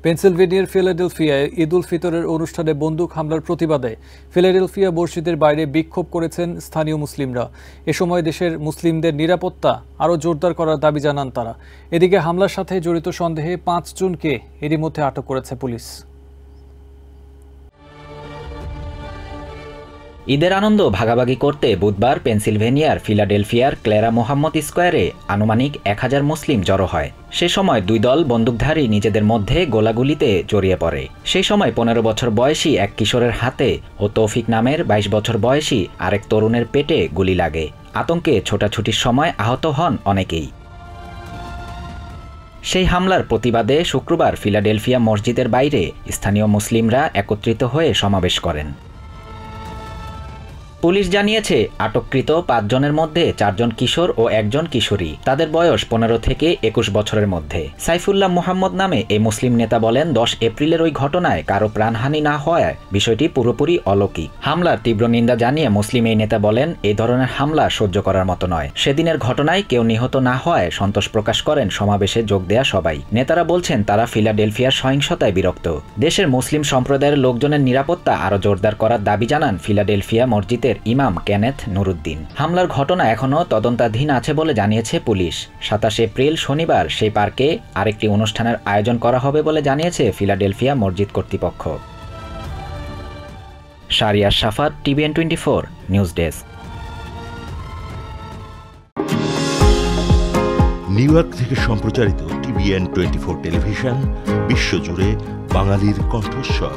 পেনসিলভেনিয়ার ফিলাডেলফিয়ায় ঈদ উল ফিতরের অনুষ্ঠানে বন্দুক হামলার প্রতিবাদে ফিলাডেলফিয়া মসজিদের বাইরে বিক্ষোভ করেছেন স্থানীয় মুসলিমরা। এ সময় দেশের মুসলিমদের নিরাপত্তা আরও জোরদার করার দাবি জানান তারা। এদিকে হামলার সাথে জড়িত সন্দেহে ৫ জনকে এরই মধ্যে আটক করেছে পুলিশ। ঈদের আনন্দ ভাগাভাগি করতে বুধবার পেনসিলভেনিয়ার ফিলাডেলফিয়ার ক্লেরা মোহাম্মদ স্কোয়ারে আনুমানিক ১,০০০ মুসলিম জড়ো হয়। সে সময় দুই দল বন্দুকধারী নিজেদের মধ্যে গোলাগুলিতে জড়িয়ে পড়ে। সেই সময় ১৫ বছর বয়সী এক কিশোরের হাতে ও তৌফিক নামের ২২ বছর বয়সী আরেক তরুণের পেটে গুলি লাগে। আতঙ্কে ছোটাছুটির সময় আহত হন অনেকেই। সেই হামলার প্রতিবাদে শুক্রবার ফিলাডেলফিয়া মসজিদের বাইরে স্থানীয় মুসলিমরা একত্রিত হয়ে সমাবেশ করেন। পুলিশ জানিয়েছে, আটককৃত ৫ জনের মধ্যে ৪ জন কিশোর ও ১ জন কিশোরী। তাদের বয়স ১৫ থেকে ২১ বছরের মধ্যে। সাইফুল্লাহ মুহাম্মদ নামে এই মুসলিম নেতা বলেন, ১০ এপ্রিলের ওই ঘটনায় কারো প্রাণহানি না হওয়ায় বিষয়টি পুরোপুরি অলৌকিক। হামলার তীব্র নিন্দা জানিয়ে মুসলিম এই নেতা বলেন, এই ধরনের হামলা সহ্য করার মতো নয়। সেদিনের ঘটনায় কেউ নিহত না হওয়ায় সন্তোষ প্রকাশ করেন সমাবেশে যোগ দেয়া সবাই। নেতারা বলছেন, তারা ফিলাডেলফিয়ার সহিংসতায় বিরক্ত। দেশের মুসলিম সম্প্রদায়ের লোকজনের নিরাপত্তা আরও জোরদার করার দাবি জানান ফিলাডেলফিয়া মসজিদের ইমাম কেনেথ নুরুদ্দিন। হামলার ঘটনা এখনও তদন্তাধীন আছে বলে জানিয়েছে পুলিশ। ২৭ এপ্রিল শনিবার সেই পার্কে আরেকটি অনুষ্ঠানের আয়োজন করা হবে বলে জানিয়েছে ফিলাডেলফিয়া মসজিদ কর্তৃপক্ষ। শারিয়ার সাফাত, TVN24 news desk. New York থেকে সম্প্রচারিত TVN24 টেলিভিশন বিশ্বজুড়ে বাঙালির কণ্ঠস্বর।